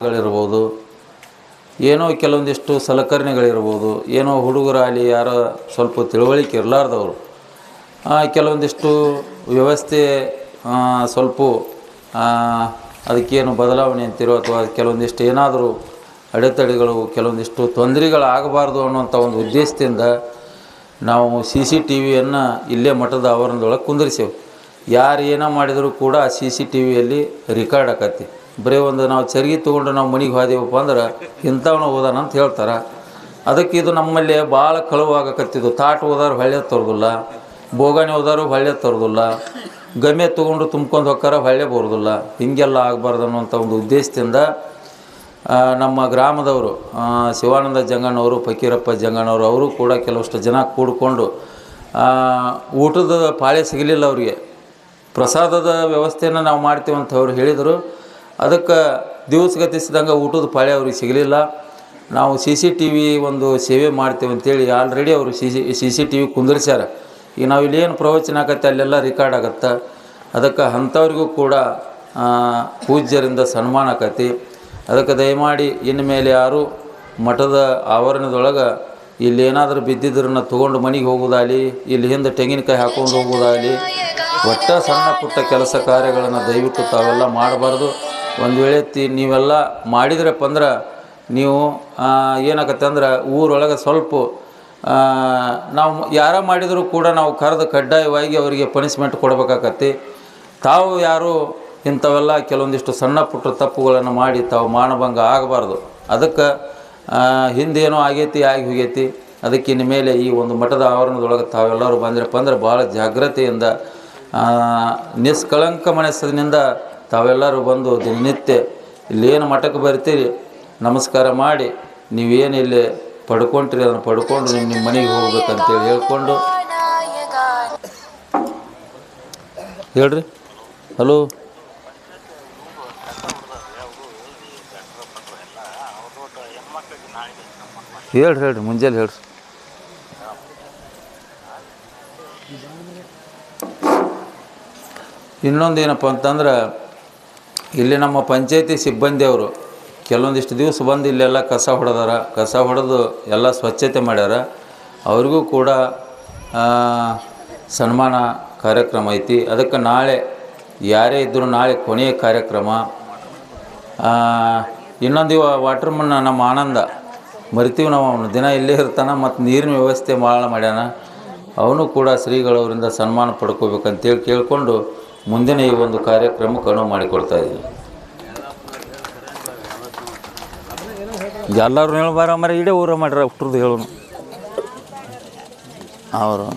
ಗಳಿರ್ಬೋದು, ಏನೋ ಕೆಲವೊಂದಿಷ್ಟು ಸಲಕರಣೆಗಳಿರ್ಬೋದು, ಏನೋ ಹುಡುಗರಾಗಲಿ ಯಾರೋ ಸ್ವಲ್ಪ ತಿಳುವಳಿಕೆ ಇರಲಾರ್ದವರು ಕೆಲವೊಂದಿಷ್ಟು ವ್ಯವಸ್ಥೆ ಸ್ವಲ್ಪ ಅದಕ್ಕೇನು ಬದಲಾವಣೆ ಅಂತಿರೋ ಅಥವಾ ಕೆಲವೊಂದಿಷ್ಟು ಏನಾದರೂ ಅಡೆತಡೆಗಳು ಕೆಲವೊಂದಿಷ್ಟು ತೊಂದರೆಗಳಾಗಬಾರ್ದು ಅನ್ನುವಂಥ ಒಂದು ಉದ್ದೇಶದಿಂದ ನಾವು CCTVಯನ್ನು ಇಲ್ಲೇ ಮಠದ ಆವರಣದೊಳಗೆ ಕುಂದಿರಿಸೇವೆ. ಯಾರು ಏನೋ ಮಾಡಿದರೂ ಕೂಡ CCTVಯಲ್ಲಿ ರೆಕಾರ್ಡ್ ಆಕತಿ. ಬರೀ ಒಂದು ನಾವು ಚರ್ಗಿ ತೊಗೊಂಡು ನಾವು ಮನೆಗೆ ಹೋದೇವಪ್ಪ ಅಂದ್ರೆ ಇಂಥವನ್ನ ಓದಾನ ಅಂತ ಹೇಳ್ತಾರೆ. ಅದಕ್ಕೆ ಇದು ನಮ್ಮಲ್ಲಿ ಭಾಳ ಕಳುವಾಗಕತ್ತಿದ್ದು. ತಾಟು ಓದಾರು ಹೊಳ್ಳೆ ತರೋದಿಲ್ಲ, ಬೋಗಾಣಿ ಓದಾರು ಹೊಳ್ಳೆ ತರೋದಿಲ್ಲ, ಗಮೆ ತೊಗೊಂಡು ತುಂಬ್ಕೊಂಡು ಹೋಗ್ತಾರ ಹೊಳ್ಳೆ ಬರೋದಿಲ್ಲ. ಹೀಗೆಲ್ಲ ಆಗಬಾರ್ದು ಅನ್ನುವಂಥ ಒಂದು ಉದ್ದೇಶದಿಂದ ನಮ್ಮ ಗ್ರಾಮದವರು ಶಿವಾನಂದ ಜಂಗಣ್ಣವರು, ಫಕೀರಪ್ಪ ಜಂಗಣ್ಣವರು ಅವರು ಕೂಡ ಕೆಲವಷ್ಟು ಜನ ಕೂಡಿಕೊಂಡು ಊಟದ ಪಾಳೆ ಸಿಗಲಿಲ್ಲ ಅವರಿಗೆ. ಪ್ರಸಾದದ ವ್ಯವಸ್ಥೆಯನ್ನು ನಾವು ಮಾಡ್ತೀವಿ ಅಂತ ಅವ್ರು ಹೇಳಿದರು. ಅದಕ್ಕೆ ದಿವಸ ಗತಿಸಿದಂಗೆ ಊಟದ ಪಾಳೆ ಅವ್ರಿಗೆ ಸಿಗಲಿಲ್ಲ. ನಾವು CCTV ಒಂದು ಸೇವೆ ಮಾಡ್ತೀವಿ ಅಂತೇಳಿ ಆಲ್ರೆಡಿ ಅವರು CCTV ಕುಂದಿರ್ಸ್ಯಾರ. ಈಗ ನಾವು ಇಲ್ಲೇನು ಪ್ರವಚನ ಆಗತ್ತೆ ಅಲ್ಲೆಲ್ಲ ರೆಕಾರ್ಡ್ ಆಗತ್ತೆ. ಅದಕ್ಕೆ ಅಂಥವ್ರಿಗೂ ಕೂಡ ಪೂಜ್ಯರಿಂದ ಸನ್ಮಾನ ಆಕತಿ. ಅದಕ್ಕೆ ದಯಮಾಡಿ ಇನ್ನು ಮೇಲೆ ಯಾರು ಮಠದ ಆವರಣದೊಳಗೆ ಇಲ್ಲೇನಾದರೂ ಬಿದ್ದಿದ್ರನ್ನ ತೊಗೊಂಡು ಮನೆಗೆ ಹೋಗೋದಾಗಲಿ, ಇಲ್ಲಿ ಹಿಂದೆ ತೆಂಗಿನಕಾಯಿ ಹಾಕ್ಕೊಂಡು ಹೋಗೋದಾಗಲಿ, ಒಟ್ಟ ಸಣ್ಣ ಪುಟ್ಟ ಕೆಲಸ ಕಾರ್ಯಗಳನ್ನು ದಯವಿಟ್ಟು ತಾವೆಲ್ಲ ಮಾಡಬಾರ್ದು. ಒಂದು ವೇಳೆ ನೀವೆಲ್ಲ ಮಾಡಿದ್ರಪ್ಪ ಅಂದ್ರೆ ನೀವು ಏನಾಗತ್ತೆ ಅಂದ್ರೆ ಊರೊಳಗೆ ಸ್ವಲ್ಪ ನಾವು ಯಾರ ಮಾಡಿದರೂ ಕೂಡ ನಾವು ಕರೆದು ಕಡ್ಡಾಯವಾಗಿ ಅವರಿಗೆ ಪನಿಷ್ಮೆಂಟ್ ಕೊಡಬೇಕಾಗತ್ತೆ. ತಾವು ಯಾರು ಇಂಥವೆಲ್ಲ ಕೆಲವೊಂದಿಷ್ಟು ಸಣ್ಣ ಪುಟ್ಟ ತಪ್ಪುಗಳನ್ನು ಮಾಡಿ ತಾವು ಮಾನಭಂಗ ಆಗಬಾರ್ದು. ಅದಕ್ಕೆ ಹಿಂದೇನೋ ಆಗೈತಿ ಆಗಿ ಹೋಗೈತಿ. ಅದಕ್ಕೆ ಇನ್ನು ಮೇಲೆ ಈ ಒಂದು ಮಠದ ಆವರಣದೊಳಗೆ ತಾವೆಲ್ಲರೂ ಬಂದಿರಪ್ಪ ಅಂದ್ರೆ ಭಾಳ ಜಾಗ್ರತೆಯಿಂದ ನಿಷ್ಕಳಂಕ ಮನಸ್ಸಿನಿಂದ ತಾವೆಲ್ಲರೂ ಬಂದು ದಿನನಿತ್ಯ ಇಲ್ಲೇನು ಮಠಕ್ಕೆ ಬರ್ತೀರಿ ನಮಸ್ಕಾರ ಮಾಡಿ ನೀವೇನು ಇಲ್ಲಿ ಪಡ್ಕೊಂಡ್ರಿ ಅದನ್ನು ಪಡ್ಕೊಂಡು ನಿಮ್ಮ ಮನೆಗೆ ಹೋಗ್ಬೇಕಂತೇಳಿ ಹೇಳ್ಕೊಂಡು ಹೇಳ್ರಿ. ಹಲೋ, ಹೇಳ್ರಿ ಮುಂಜಾನೆ ಹೇಳ್ರಿ. ಇನ್ನೊಂದು ಏನಪ್ಪ ಅಂತಂದ್ರೆ ಇಲ್ಲಿ ನಮ್ಮ ಪಂಚಾಯತಿ ಸಿಬ್ಬಂದಿಯವರು ಕೆಲವೊಂದಿಷ್ಟು ದಿವಸ ಬಂದು ಇಲ್ಲೆಲ್ಲ ಕಸ ಹೊಡೆದಾರ. ಕಸ ಹೊಡೆದು ಎಲ್ಲ ಸ್ವಚ್ಛತೆ ಮಾಡ್ಯಾರ. ಅವ್ರಿಗೂ ಕೂಡ ಸನ್ಮಾನ ಕಾರ್ಯಕ್ರಮ ಐತಿ. ಅದಕ್ಕೆ ನಾಳೆ ಯಾರೇ ಇದ್ದರೂ ನಾಳೆ ಕೊನೆಯ ಕಾರ್ಯಕ್ರಮ. ಇನ್ನೊಂದು ವಾಟರ್ಮನ್ ನಮ್ಮ ಆನಂದ ಮರಿತೀವಿ ನಾವು, ಅವನು ದಿನ ಇಲ್ಲೇ ಇರ್ತಾನೆ ಮತ್ತು ನೀರಿನ ವ್ಯವಸ್ಥೆ ಭಾಳ ಮಾಡ್ಯಾನ. ಅವನು ಕೂಡ ಶ್ರೀಗಳವರಿಂದ ಸನ್ಮಾನ ಪಡ್ಕೋಬೇಕಂತೇಳಿ ಕೇಳಿಕೊಂಡು ಮುಂದಿನ ಈ ಒಂದು ಕಾರ್ಯಕ್ರಮಕ್ಕೆ ಅನುವು ಮಾಡಿಕೊಡ್ತಾಯಿದ್ದೀವಿ. ಎಲ್ಲರೂ ಹೇಳಬಾರ ಮರ ಇಡೇ ಊರ ಮಾಡ್ಯಾರ ಹುಟ್ಟರದು ಹೇಳೋನು ಅವರು